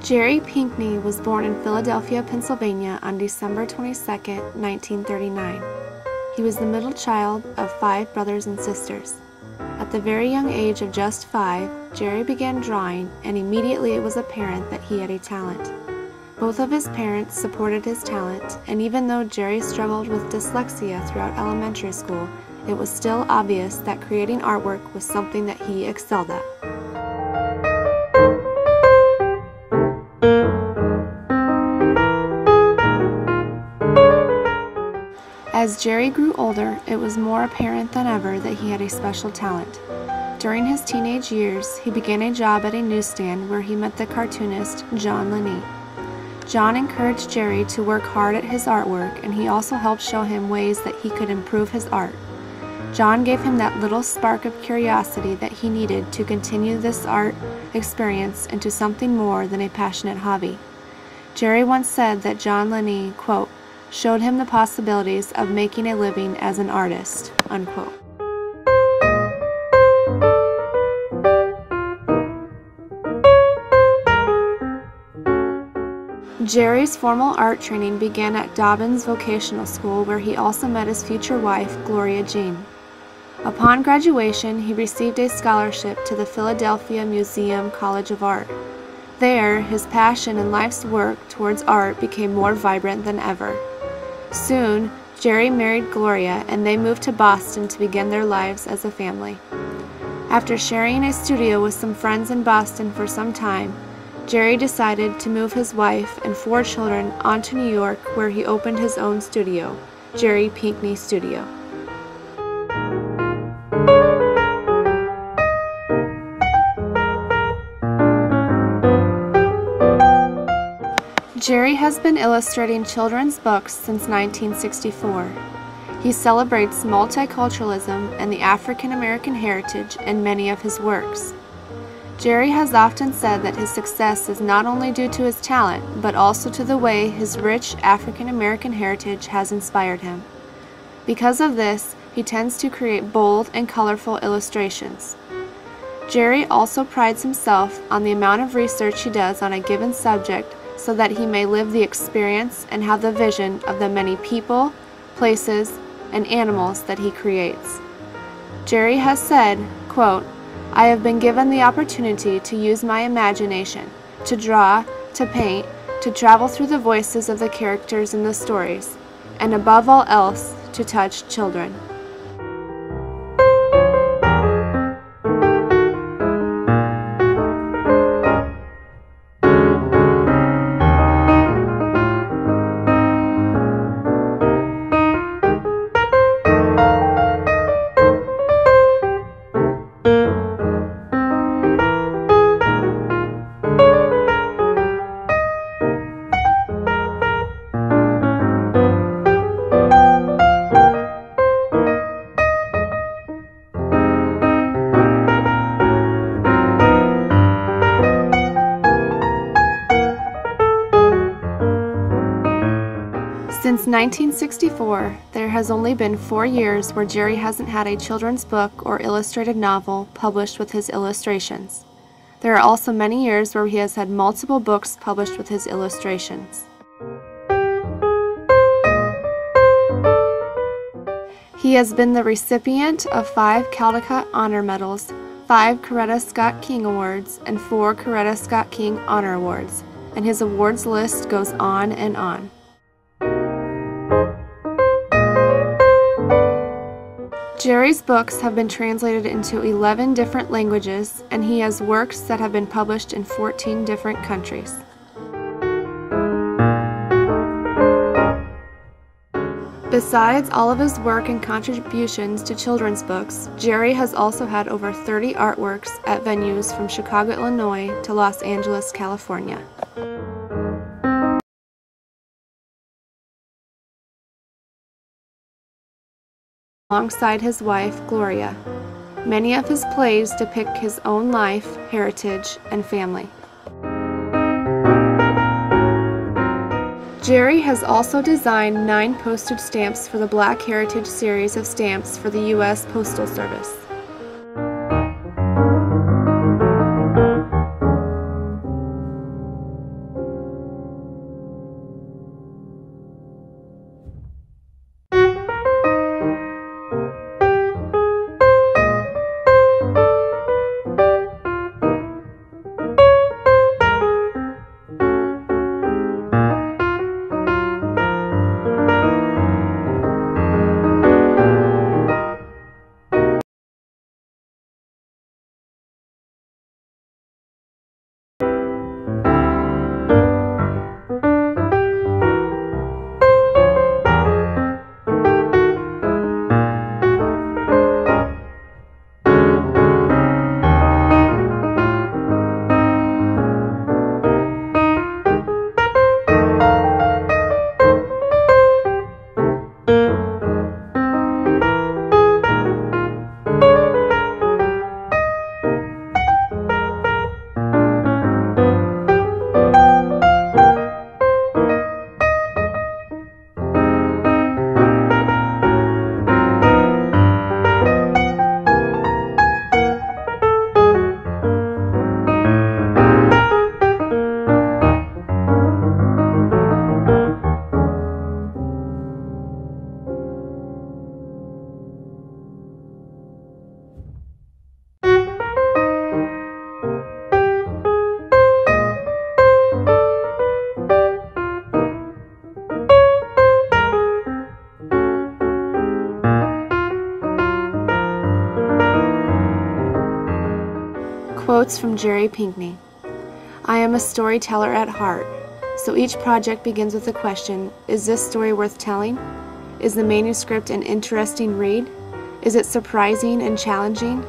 Jerry Pinkney was born in Philadelphia, Pennsylvania on December 22, 1939. He was the middle child of 5 brothers and sisters. At the very young age of just 5, Jerry began drawing, and immediately it was apparent that he had a talent. Both of his parents supported his talent, and even though Jerry struggled with dyslexia throughout elementary school, it was still obvious that creating artwork was something that he excelled at. As Jerry grew older, it was more apparent than ever that he had a special talent. During his teenage years, he began a job at a newsstand where he met the cartoonist John Lennie. John encouraged Jerry to work hard at his artwork, and he also helped show him ways that he could improve his art. John gave him that little spark of curiosity that he needed to continue this art experience into something more than a passionate hobby. Jerry once said that John Lennie, quote, showed him the possibilities of making a living as an artist, unquote. Jerry's formal art training began at Dobbins Vocational School, where he also met his future wife, Gloria Jean. Upon graduation, he received a scholarship to the Philadelphia Museum College of Art. There, his passion and life's work towards art became more vibrant than ever. Soon, Jerry married Gloria, and they moved to Boston to begin their lives as a family. After sharing a studio with some friends in Boston for some time, Jerry decided to move his wife and 4 children onto New York, where he opened his own studio, Jerry Pinkney Studio. Jerry has been illustrating children's books since 1964. He celebrates multiculturalism and the African American heritage in many of his works. Jerry has often said that his success is not only due to his talent, but also to the way his rich African American heritage has inspired him. Because of this, he tends to create bold and colorful illustrations. Jerry also prides himself on the amount of research he does on a given subject so that he may live the experience and have the vision of the many people, places, and animals that he creates. Jerry has said, quote, I have been given the opportunity to use my imagination, to draw, to paint, to travel through the voices of the characters in the stories, and above all else, to touch children. Since 1964, there has only been 4 years where Jerry hasn't had a children's book or illustrated novel published with his illustrations. There are also many years where he has had multiple books published with his illustrations. He has been the recipient of 5 Caldecott Honor Medals, 5 Coretta Scott King Awards, and 4 Coretta Scott King Honor Awards, and his awards list goes on and on. Jerry's books have been translated into 11 different languages, and he has works that have been published in 14 different countries. Besides all of his work and contributions to children's books, Jerry has also had over 30 artworks at venues from Chicago, Illinois to Los Angeles, California. Alongside his wife, Gloria. Many of his plays depict his own life, heritage, and family. Jerry has also designed 9 postage stamps for the Black Heritage series of stamps for the U.S. Postal Service. Notes from Jerry Pinkney. I am a storyteller at heart, so each project begins with the question, is this story worth telling? Is the manuscript an interesting read? Is it surprising and challenging?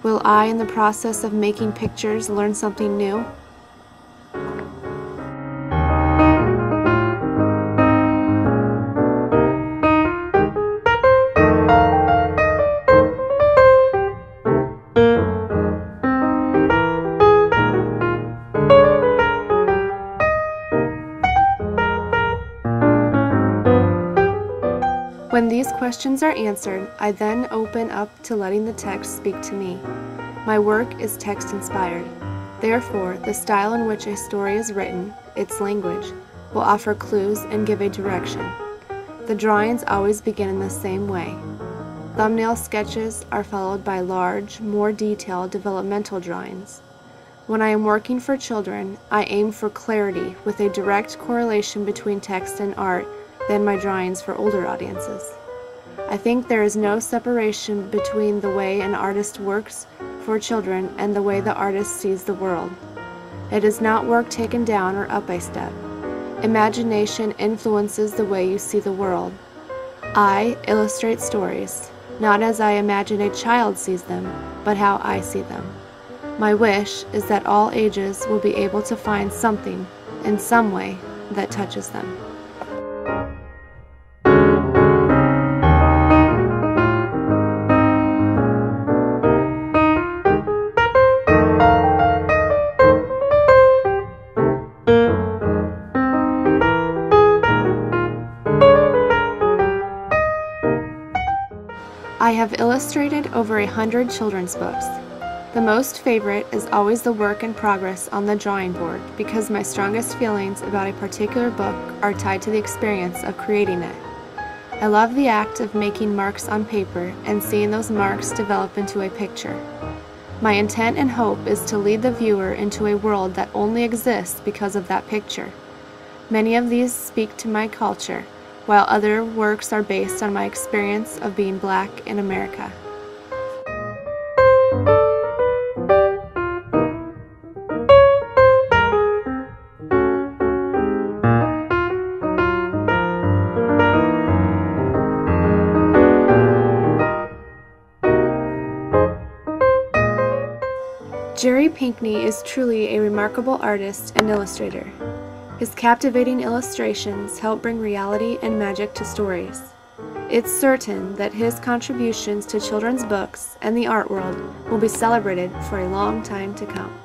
Will I, in the process of making pictures, learn something new? When these questions are answered, I then open up to letting the text speak to me. My work is text-inspired. Therefore, the style in which a story is written, its language, will offer clues and give a direction. The drawings always begin in the same way. Thumbnail sketches are followed by large, more detailed developmental drawings. When I am working for children, I aim for clarity with a direct correlation between text and art than my drawings for older audiences. I think there is no separation between the way an artist works for children and the way the artist sees the world. It is not work taken down or up a step. Imagination influences the way you see the world. I illustrate stories, not as I imagine a child sees them, but how I see them. My wish is that all ages will be able to find something, in some way, that touches them. I have illustrated over 100 children's books. The most favorite is always the work in progress on the drawing board because my strongest feelings about a particular book are tied to the experience of creating it. I love the act of making marks on paper and seeing those marks develop into a picture. My intent and hope is to lead the viewer into a world that only exists because of that picture. Many of these speak to my culture, while other works are based on my experience of being Black in America. Jerry Pinkney is truly a remarkable artist and illustrator. His captivating illustrations help bring reality and magic to stories. It's certain that his contributions to children's books and the art world will be celebrated for a long time to come.